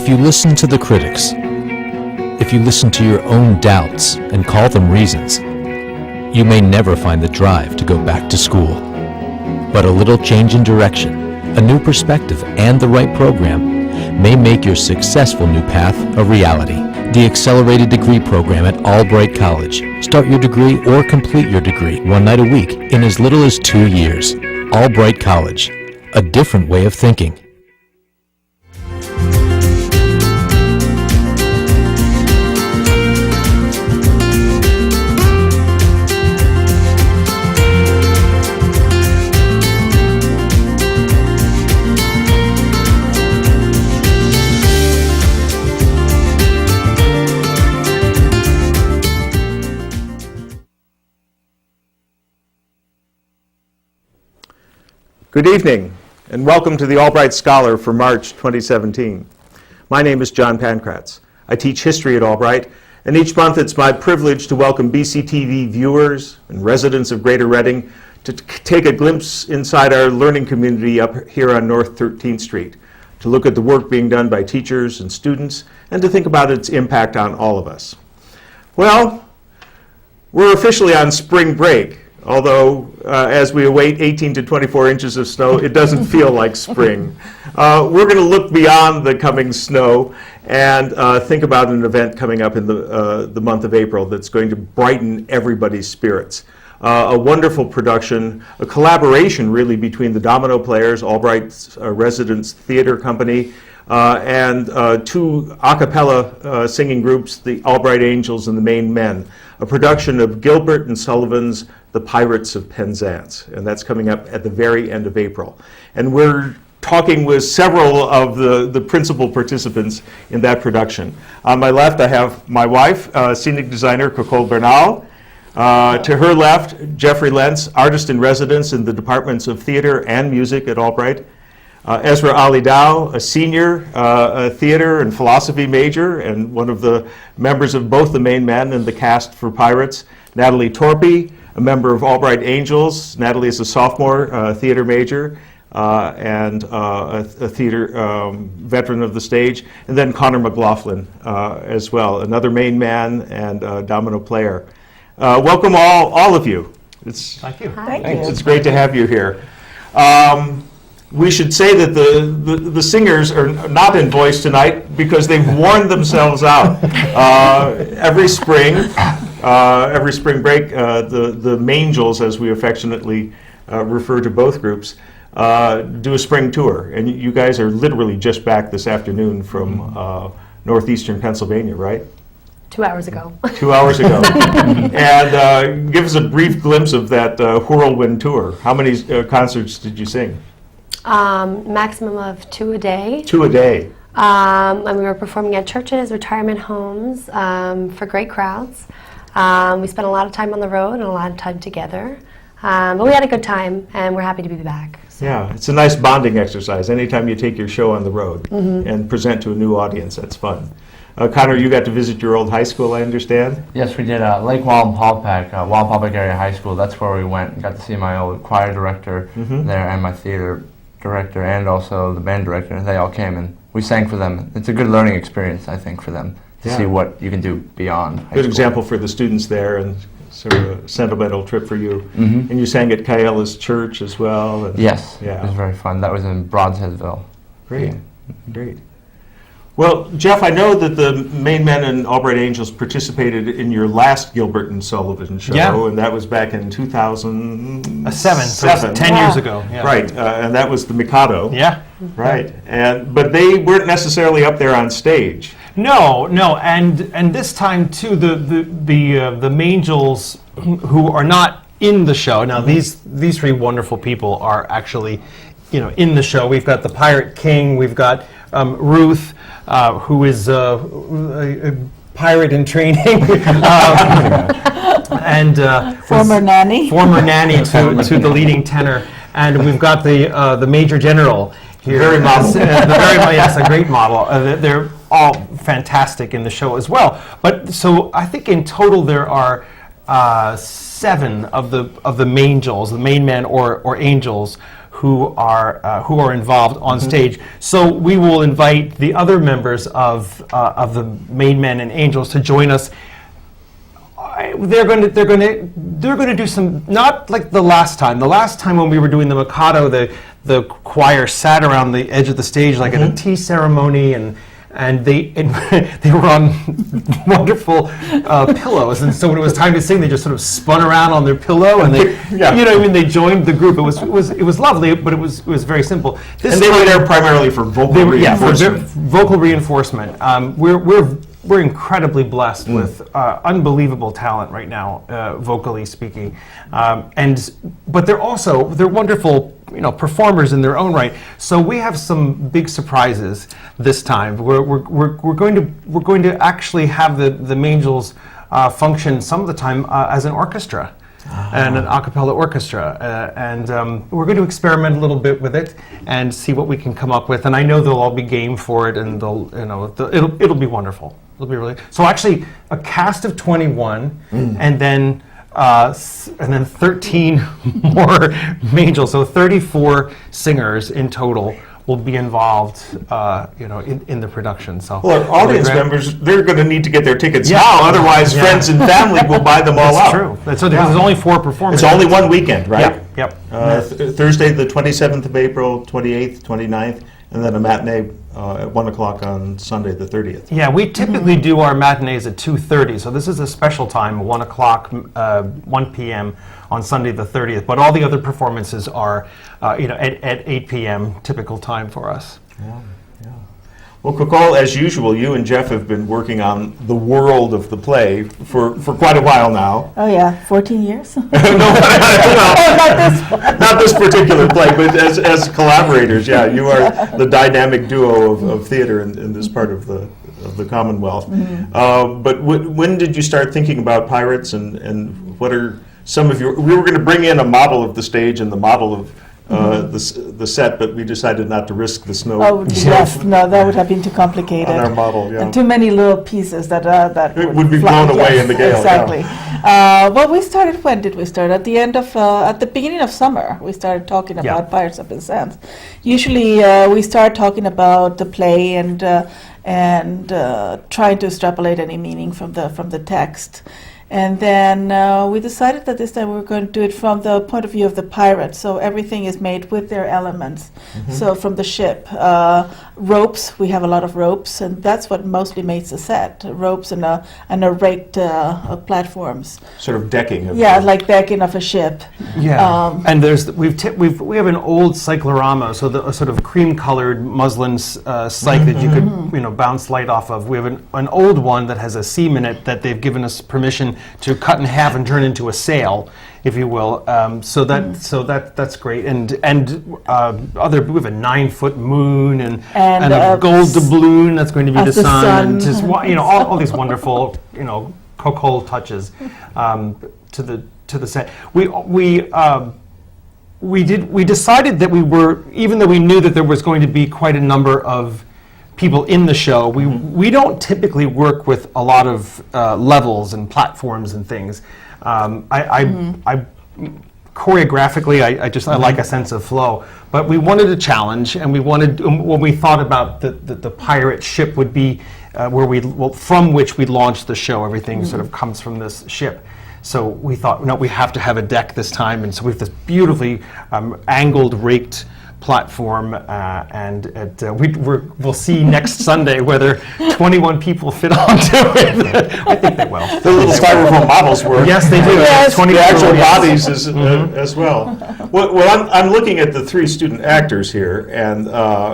If you listen to the critics, if you listen to your own doubts and call them reasons, you may never find the drive to go back to school. But a little change in direction, a new perspective, and the right program may make your successful new path a reality. The Accelerated Degree Program at Albright College. Start your degree or complete your degree one night a week in as little as 2 years. Albright College. A different way of thinking. Good evening, and welcome to the Albright Scholar for March 2017. My name is John Pankratz. I teach history at Albright, and each month it's my privilege to welcome BCTV viewers and residents of Greater Reading to take a glimpse inside our learning community up here on North 13th Street, to look at the work being done by teachers and students, and to think about its impact on all of us. Well, we're officially on spring break. Although, as we await 18 to 24 inches of snow, it doesn't feel like spring. We're going to look beyond the coming snow and think about an event coming up in the month of April that's going to brighten everybody's spirits. A wonderful production, a collaboration really between the Domino Players, Albright's residence theater company, and two a cappella singing groups, the Albright Angels and the Maine Men, a production of Gilbert and Sullivan's The Pirates of Penzance, and that's coming up at the very end of April. And we're talking with several of the principal participants in that production. On my left, I have my wife, scenic designer Cocole Bernal. To her left, Jeffrey Lentz, artist in residence in the departments of theater and music at Albright. Ezra Ali Dow, a senior a theater and philosophy major and one of the members of both the Maine Men and the cast for Pirates. Natalie Torpy, a member of Albright Angels. Natalie is a sophomore theater major and a theater veteran of the stage. And then Connor McLaughlin as well, another Maine Man and domino player. Welcome all of you. Thank you. It's great to have you here. We should say that the singers are not in voice tonight because they've worn themselves out. Every spring break, the Mangels, as we affectionately refer to both groups, do a spring tour. And you guys are literally just back this afternoon from northeastern Pennsylvania, right? 2 hours ago. 2 hours ago. And give us a brief glimpse of that whirlwind tour. How many concerts did you sing? Maximum of 2 a day. 2 a day. And we were performing at churches, retirement homes, for great crowds. We spent a lot of time on the road and a lot of time together. But we had a good time, and we're happy to be back. So. Yeah, it's a nice bonding exercise. Anytime you take your show on the road and present to a new audience, that's fun. Connor, you got to visit your old high school, I understand? Yes, we did. Lake Wallenpaupack, Wallenpaupack Area High School. That's where we went. Got to see my old choir director there and my theater director and also the band director. They all came and we sang for them. It's a good learning experience, I think, for them to see what you can do beyond high school. Good example for the students there and sort of a sentimental trip for you. And you sang at Kaela's church as well. And yes, it was very fun. That was in Bronzheadsville. Great, great. Well, Jeff, I know that the Maine Men and Albright Angels participated in your last Gilbert and Sullivan show, and that was back in 2007. So 10 years ago. Yeah. Right, and that was the Mikado. Yeah. Right, but they weren't necessarily up there on stage. No, and this time too, the Mangels who are not in the show. Now these three wonderful people are actually, in the show. We've got the Pirate King. We've got Ruth, who is a pirate in training, and former nanny to the leading tenor, and we've got the Major General here. Very model. Yes, a great model. They're all fantastic in the show as well. But so I think in total there are 7 of the Mangels, the Maine Men or Angels, who are involved on stage. So we will invite the other members of the Main Men and Angels to join us. They're going to do some, not like the last time. The last time when we were doing the Mikado, the choir sat around the edge of the stage like at a tea ceremony, and they were on wonderful pillows, and so when it was time to sing, they just sort of spun around on their pillow, and they, they joined the group. It was lovely, but it was very simple. And they were there primarily for vocal reinforcement. Vocal reinforcement. We're incredibly blessed with unbelievable talent right now, vocally speaking, but they're wonderful, performers in their own right. So we have some big surprises this time. We're going to actually have the Mangels function some of the time as an orchestra. And an a cappella orchestra, and we're going to experiment a little bit with it and see what we can come up with. And I know they'll all be game for it, and it'll be wonderful. It'll be really so. Actually, a cast of 21, and then 13 more Mangels, so 34 singers in total will be involved, in the production. So, well, our audience members, they're going to need to get their tickets Yeah. now. Otherwise, friends and family will buy them all That's up. true. So there's only 4 performances. It's only one weekend, right? Yep. Thursday, the 27th of April, 28th, 29th, and then a matinee at 1 o'clock on Sunday, the 30th. Yeah, we typically do our matinees at 2:30, so this is a special time, 1 o'clock, 1 p.m. on Sunday the 30th. But all the other performances are, at 8 p.m. typical time for us. Yeah. Well, Kokol, as usual, you and Jeff have been working on the world of the play for quite a while now. Oh yeah, 14 years. Not this particular play, but as collaborators, you are the dynamic duo of theater in this part of the Commonwealth. But when did you start thinking about Pirates, and what are some of your? We were going to bring in a model of the stage and the model of the set, but we decided not to risk the snow. Oh yes, no, that would have been too complicated. On our model, yeah. And too many little pieces that It would be fly. blown away in the gale, Exactly. Well, we started. When did we start? At the end of at the beginning of summer, we started talking about Pirates of Penzance. Usually, we start talking about the play and trying to extrapolate any meaning from the text. And then we decided that this time we were going to do it from the point of view of the pirates. So everything is made with their elements. So from the ship, ropes, we have a lot of ropes, and that's what mostly makes the set. Ropes and a raked platforms. Sort of decking. Like decking of a ship. Yeah, and we have an old cyclorama, so a sort of cream-colored muslin cyc that you could bounce light off of. We have an old one that has a seam in it that they've given us permission to cut in half and turn into a sail, if you will. So that's great. And we have a 9-foot moon and a gold doubloon that's going to be the sun, and just all these wonderful Kokol touches to the set. We decided that even though we knew that there was going to be quite a number of people in the show, we don't typically work with a lot of levels and platforms and things. I choreographically, I like a sense of flow, but we wanted a challenge, and when we thought about the pirate ship would be from which we launched the show. Everything sort of comes from this ship. So we thought, no, we have to have a deck this time, and so we have this beautifully angled, raked platform, and we'll see next Sunday whether 21 people fit onto it. I think they will. The little styrofoam models were. Yes, they do. Yes. 20 The actual yes. bodies as well. Well, I'm looking at the 3 student actors here, and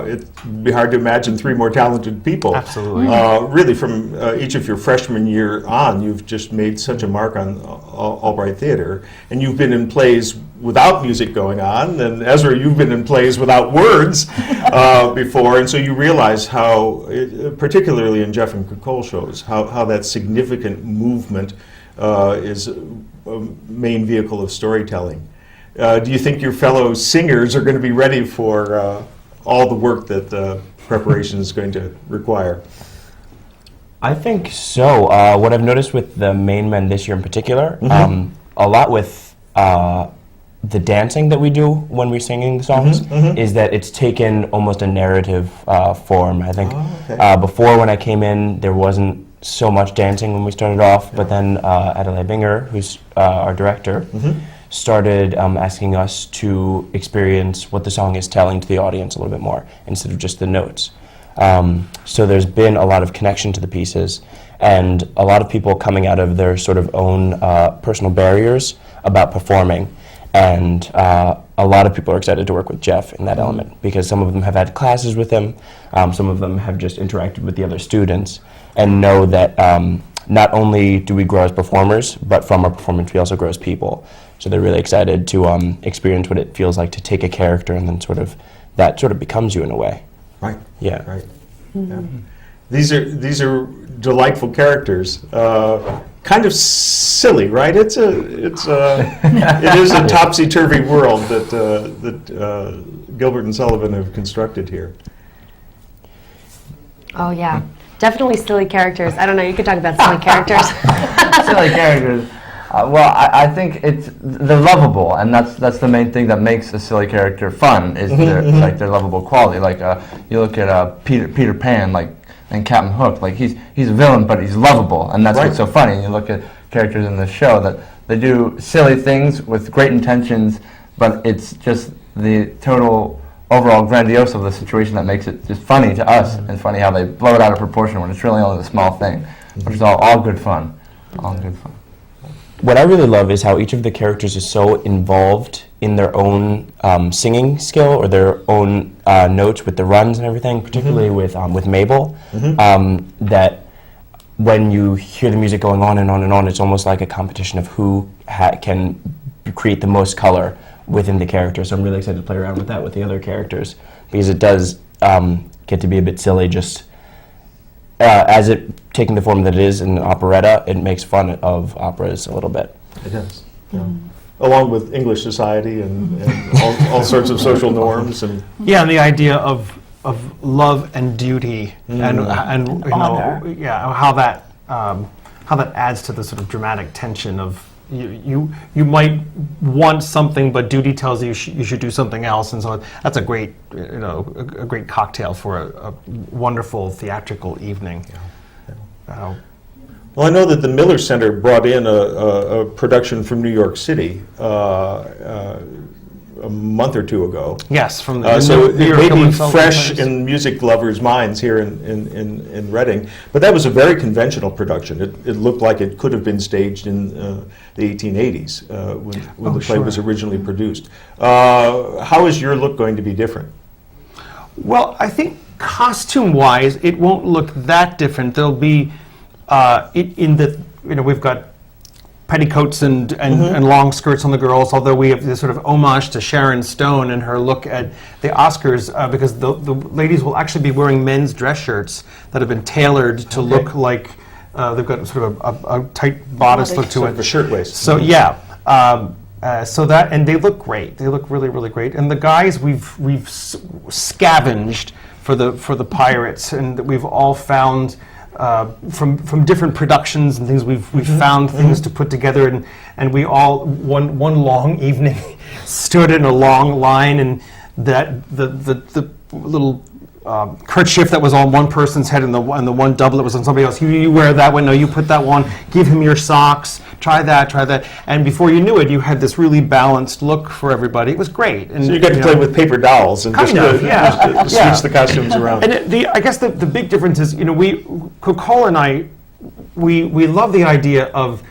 it'd be hard to imagine 3 more talented people. Absolutely. Really, from each of your freshman year on, you've just made such a mark on Albright Theater, and you've been in plays without music going on, and Ezra, you've been in plays without words before, and so you realize how, particularly in Jeff and Kokol shows, how that significant movement is a main vehicle of storytelling. Do you think your fellow singers are going to be ready for all the work that preparation is going to require? I think so. What I've noticed with the main men this year in particular, a lot with the dancing that we do when we're singing the songs is that it's taken almost a narrative form. I think before when I came in, there wasn't so much dancing when we started off, but then Adelaide Binger, who's our director, started asking us to experience what the song is telling to the audience a little bit more instead of just the notes. So there's been a lot of connection to the pieces and a lot of people coming out of their sort of own personal barriers about performing. And a lot of people are excited to work with Jeff in that element because some of them have had classes with him, some of them have just interacted with the other students and know that not only do we grow as performers, but from our performance we also grow as people. So they're really excited to experience what it feels like to take a character and then that sort of becomes you in a way. Right. Yeah. Right. Yeah. These are delightful characters. Kind of silly, right? It is a topsy-turvy world that Gilbert and Sullivan have constructed here. Oh yeah, definitely silly characters. I don't know. You could talk about silly characters. Silly characters. Well, I think they're lovable, and that's the main thing that makes a silly character fun is their lovable quality. Like you look at Peter Pan, and Captain Hook. Like he's a villain, but he's lovable, and that's what's so funny. And you look at characters in the show that they do silly things with great intentions, but it's just the total overall grandiose of the situation that makes it just funny to us, and funny how they blow it out of proportion when it's really only a small thing, which is all good fun. All good fun. What I really love is how each of the characters is so involved in their own singing skill or their own notes with the runs and everything, particularly with Mabel, that when you hear the music going on and on and on, it's almost like a competition of who can create the most color within the character. So I'm really excited to play around with that with the other characters because it does get to be a bit silly just as it taking the form that it is in an operetta. It makes fun of operas a little bit. It does. Yeah. Along with English society and all sorts of social norms and the idea of love and duty and you Honor. know how that adds to the sort of dramatic tension of you might want something, but duty tells you you should do something else, and so that's a great a great cocktail for a wonderful theatrical evening. Well, I know that the Miller Center brought in a production from New York City a month or two ago. Yes, from the So it New York may be Gilbert Sullivan fresh Place. in music lovers' minds here in Reading, but that was a very conventional production. It looked like it could have been staged in the 1880s when the play was originally produced. How is your look going to be different? Well, I think costume-wise, it won't look that different. There'll be we've got petticoats and long skirts on the girls, although we have this sort of homage to Sharon Stone and her look at the Oscars, because the ladies will actually be wearing men's dress shirts that have been tailored to look like they've got sort of a tight bodice look to Sort it. of a shirtwaist. So so that, and they look great. They look really, really great. And the guys we've scavenged for the pirates, and that we've all found from different productions and things. We've found things to put together, and we all one long evening stood in a long line, and that the little kerchief that was on one person's head and the one doublet was on somebody else. You wear that one, no, you put that one, give him your socks, try that. And before you knew it, you had this really balanced look for everybody. It was great. And So you got to play with paper dolls and Kind of, yeah. switch the costumes around. And I guess the big difference is, Cole and I, we love the idea of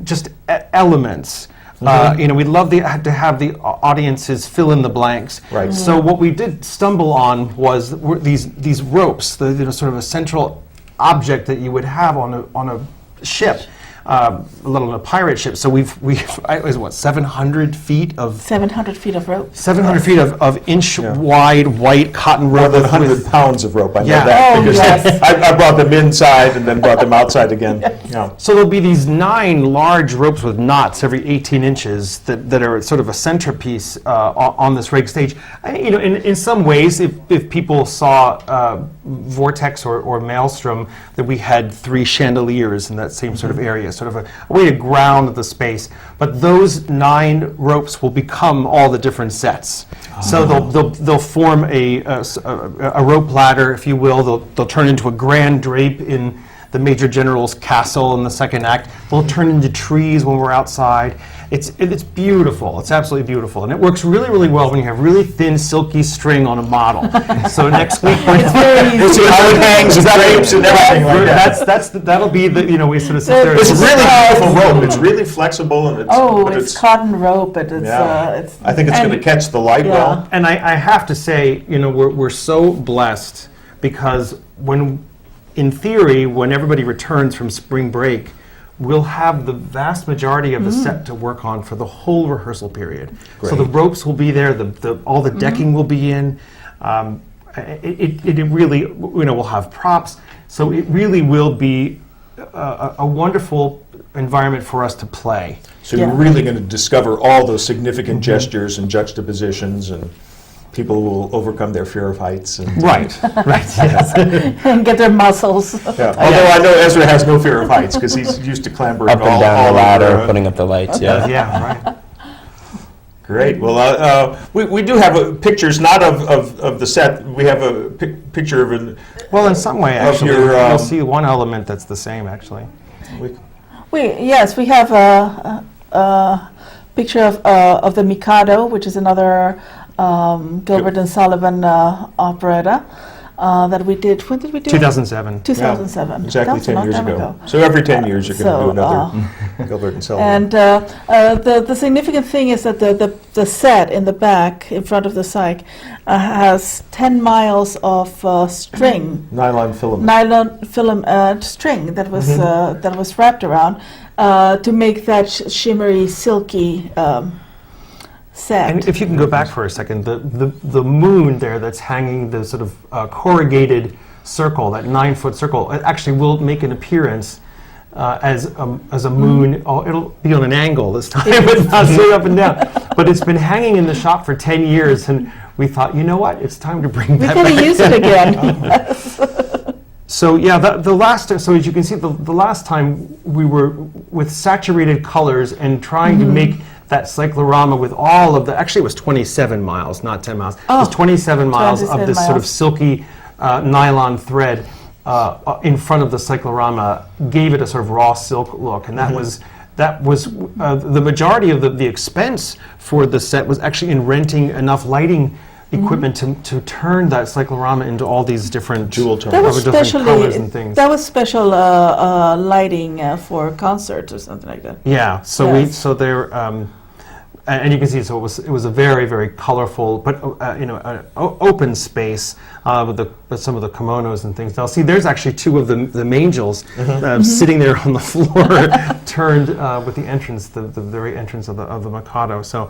just elements. We'd love to have the audiences fill in the blanks. Right. So what we did stumble on was these ropes, sort of a central object that you would have on a ship, let alone a pirate ship. So it was 700 feet of 700 feet of rope. 700 feet of inch-wide white cotton More rope than with 100 pounds of rope. I know Yeah. that Oh, because yes. I brought them inside and then brought them outside again. Yeah. So there'll be these 9 large ropes with knots every 18 inches that are sort of a centerpiece on this rig stage. In some ways, if people saw Vortex or Maelstrom, that we had 3 chandeliers in that same sort of area. a sort of a way to ground the space. But those 9 ropes will become all the different sets. So they'll form a rope ladder, if you will. They'll turn into a grand drape in the Major General's castle in the second act. They'll turn into trees when we're outside. It's beautiful. It's absolutely beautiful, and it works really, really well when you have really thin, silky string on a model. So next week we'll see how it hangs and drapes and everything like that. That'll be the we sort of sit there. It's really beautiful rope. It's really flexible and it's cotton rope, and it's I think it's going to catch the light well. And I have to say, we're so blessed because in theory, when everybody returns from spring break, we'll have the vast majority of the set to work on for the whole rehearsal period. So the ropes will be there, all the decking will be in. It really, we'll have props. So it really will be a wonderful environment for us to play. So you're really going to discover all those significant gestures and juxtapositions, and people will overcome their fear of heights. And Right, yes. and get their muscles. yeah. Although I know Ezra has no fear of heights because he's used to clambering Up and all down the ladder, over, putting up the lights, yeah. Yeah, right. Great. Well, we do have pictures, not of the set. We have a picture of an. Well, in some way, Of actually, your, you'll see one element that's the same, actually. We have a picture of the Mikado, which is another Gilbert and Sullivan operetta that we did. When did we do it? 2007. 2007. Exactly That was a 10 long years time ago. So every 10 years you're going to do So, another Gilbert and Sullivan. And the significant thing is that the set in the back, in front of the psych, has 10 miles of string, Nylon filament. nylon film string that was wrapped around to make that shimmery, silky set. And if you can go back for a second, the moon there that's hanging, the sort of corrugated circle, that 9-foot circle, it actually will make an appearance as a moon. Oh, it'll be on an angle this time, but not straight up and down. But it's been hanging in the shop for 10 years, and we thought, you know what, it's time to bring We that gotta back. use it again. So yeah, so as you can see, the last time we were with saturated colors and trying to make that cyclorama with all of actually it was 27 miles, not 10 miles. It was 27 miles of 27 this sort of miles. silky nylon thread in front of the cyclorama, gave it a sort of raw silk look, and that was the majority of the expense for the set was actually in renting enough lighting equipment to turn that cyclorama into all these different Jewel tones. That was different colors and specially things. that was special lighting for concerts or something like that. Yeah, so Yes. they're and you can see, so it was a very, very colorful, but open space with some of the kimonos and things. Now, see, there's actually 2 of the mangels sitting there on the floor, turned with the entrance, the very entrance of the Mikado. So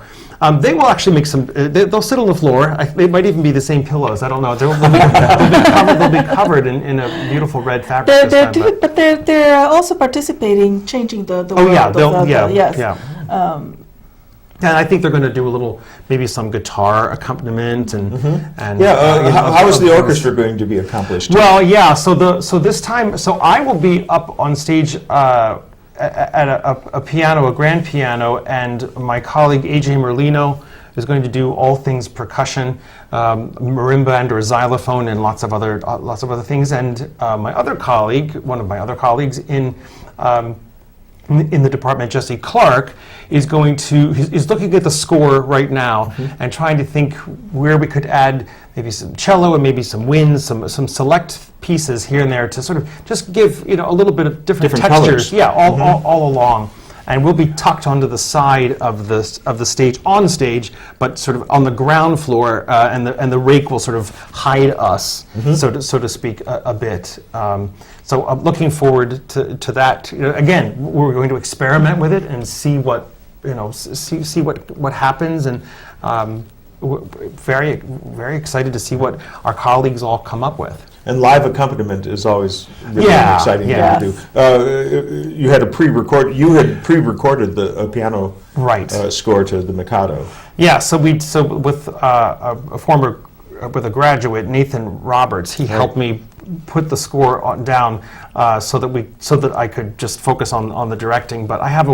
they will actually make some. They'll sit on the floor. They might even be the same pillows. I don't know. They'll be covered in a beautiful red fabric. But they're also participating, changing the Oh world yeah, of they'll, the- yeah, yes. yeah. And I think they're going to do a little, maybe some guitar accompaniment and Yeah, how is the orchestra going to be accomplished? Well, yeah. So this time, I will be up on stage at a piano, a grand piano, and my colleague AJ Merlino is going to do all things percussion, marimba and or xylophone, and lots of other things. And my other colleague, one of my other colleagues in the department, Jesse Clark, is looking at the score right now and trying to think where we could add maybe some cello and maybe some winds, some select pieces here and there to sort of just give a little bit of different textures. colors. Yeah, all along. And we'll be tucked onto the side of the stage, on stage, but sort of on the ground floor, and the rake will sort of hide us, so to speak, a bit. So I'm looking forward to that. Again, we're going to experiment with it and see what see what happens, and we're very, very excited to see what our colleagues all come up with. And live accompaniment is always really Yeah, an exciting yeah. thing to do. You had pre-recorded the piano Right. score to the Mikado. Yeah, so with a graduate, Nathan Roberts, he helped me put the score down so that I could just focus on the directing. But I have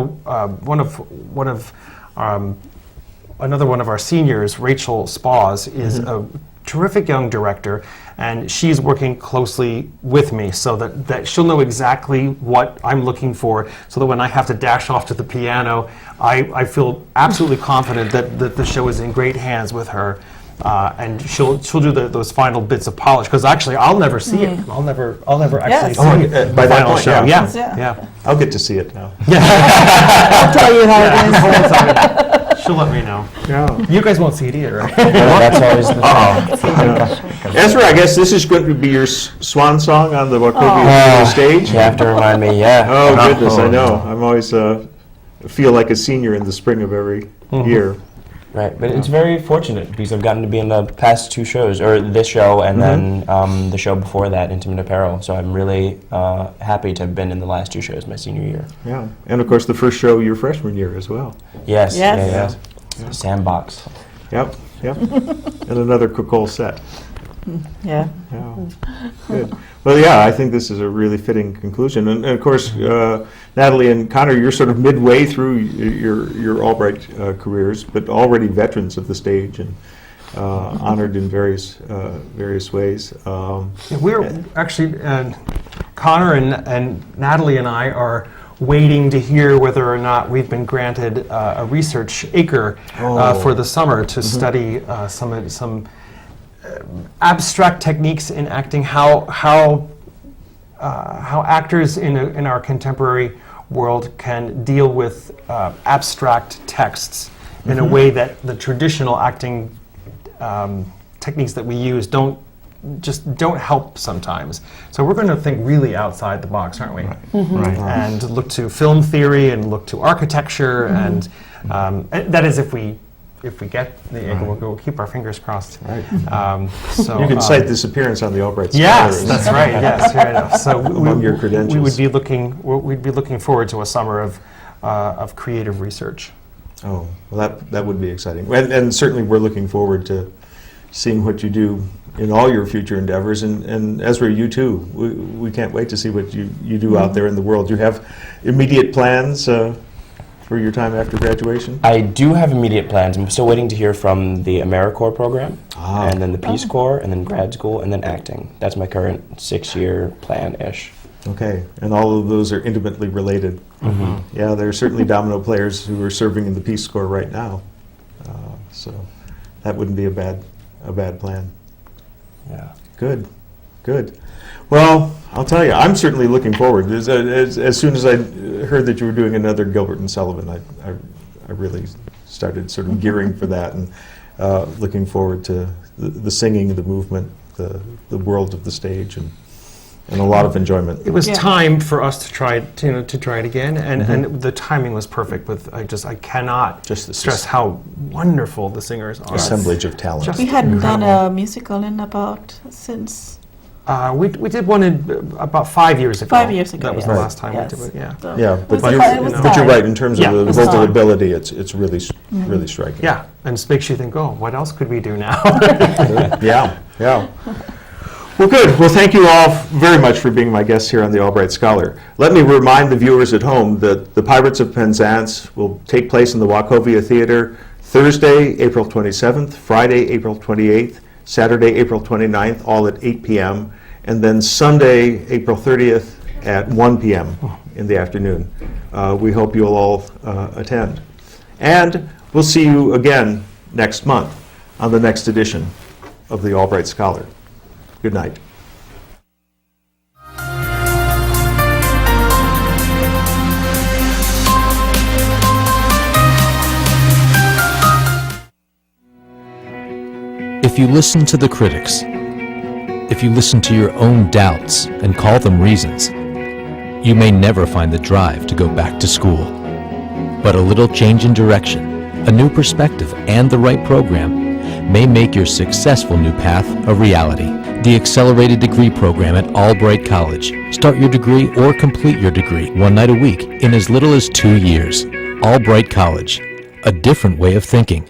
another one of our seniors, Rachel Spaz, is a terrific young director, and she's working closely with me so that she'll know exactly what I'm looking for, so that when I have to dash off to the piano, I feel absolutely confident that the show is in great hands with her. And she'll do those final bits of polish, because actually I'll never see it. I'll never actually Yes. see by the that final point, show. yeah. Yeah. I'll get to see it now. I'll tell you how it is. She'll let me know. Yeah. You guys won't see it either, right? That's always the Ezra, I guess this is going to be your swan song on the Wachovia stage. You have to remind me, yeah. Oh, goodness, I know. I'm always feel like a senior in the spring of every year. Right, but it's very fortunate because I've gotten to be in the past 2 shows, or this show and then the show before that, Intimate Apparel. So I'm really happy to have been in the last 2 shows my senior year. Yeah, and of course the first show your freshman year as well. Yes, Yes. yeah. Sandbox. Yep, and another Kokol set. Yeah. Yeah, good. Well, yeah, I think this is a really fitting conclusion. And of course, Natalie and Connor, you're sort of midway through your Albright careers, but already veterans of the stage and honored in various ways. We're actually, Connor and Natalie and I are waiting to hear whether or not we've been granted a research acre for the summer to study some abstract techniques in acting, how actors in our contemporary world can deal with abstract texts in a way that the traditional acting techniques that we use don't help sometimes. So we're going to think really outside the box, aren't we? Right. And look to film theory and look to architecture, and that is if we get the acre, we'll keep our fingers crossed. Right. So You can cite this appearance on the Albright yes, Scholar. that's right. Yes, fair enough. So Among your credentials. we'd be looking forward to a summer of creative research. Oh, well, that would be exciting. And certainly we're looking forward to seeing what you do in all your future endeavors. And Ezra, you too. We can't wait to see what you do out there in the world. Do you have immediate plans for your time after graduation? I do have immediate plans. I'm still waiting to hear from the AmeriCorps program, and then the Peace Corps, and then grad school, and then acting. That's my current 6-year plan-ish. Okay, and all of those are intimately related. Yeah, there are certainly domino players who are serving in the Peace Corps right now. So that wouldn't be a bad plan. Yeah. Good. Well, I'll tell you, I'm certainly looking forward. As soon as I heard that you were doing another Gilbert and Sullivan, I really started sort of gearing for that and looking forward to the singing, the movement, the world of the stage, and a lot of enjoyment. It was time for us to try it again, and the timing was perfect. I cannot Just the stress how wonderful the singers are. Assemblage of talent. Just We hadn't incredible. done a musical in since We did one about 5 years ago. 5 years ago. That was yes. the last time Yes. we did it. Yeah. So Yeah, it was but fun- it was you're fun. right in terms Yeah, of the it was vocal fun. ability. It's really really striking. Yeah, and it makes you think, oh, what else could we do now? Yeah. Well, good. Well, thank you all very much for being my guests here on the Albright Scholar. Let me remind the viewers at home that The Pirates of Penzance will take place in the Wachovia Theater Thursday, April 27th, Friday, April 28th, Saturday, April 29th, all at 8 p.m., and then Sunday, April 30th at 1 p.m. in the afternoon. We hope you'll all attend. And we'll see you again next month on the next edition of the Albright Scholar. Good night. If you listen to the critics, if you listen to your own doubts and call them reasons, you may never find the drive to go back to school. But a little change in direction, a new perspective, and the right program may make your successful new path a reality. The Accelerated Degree Program at Albright College. Start your degree or complete your degree 1 night a week in as little as 2 years. Albright College, a different way of thinking.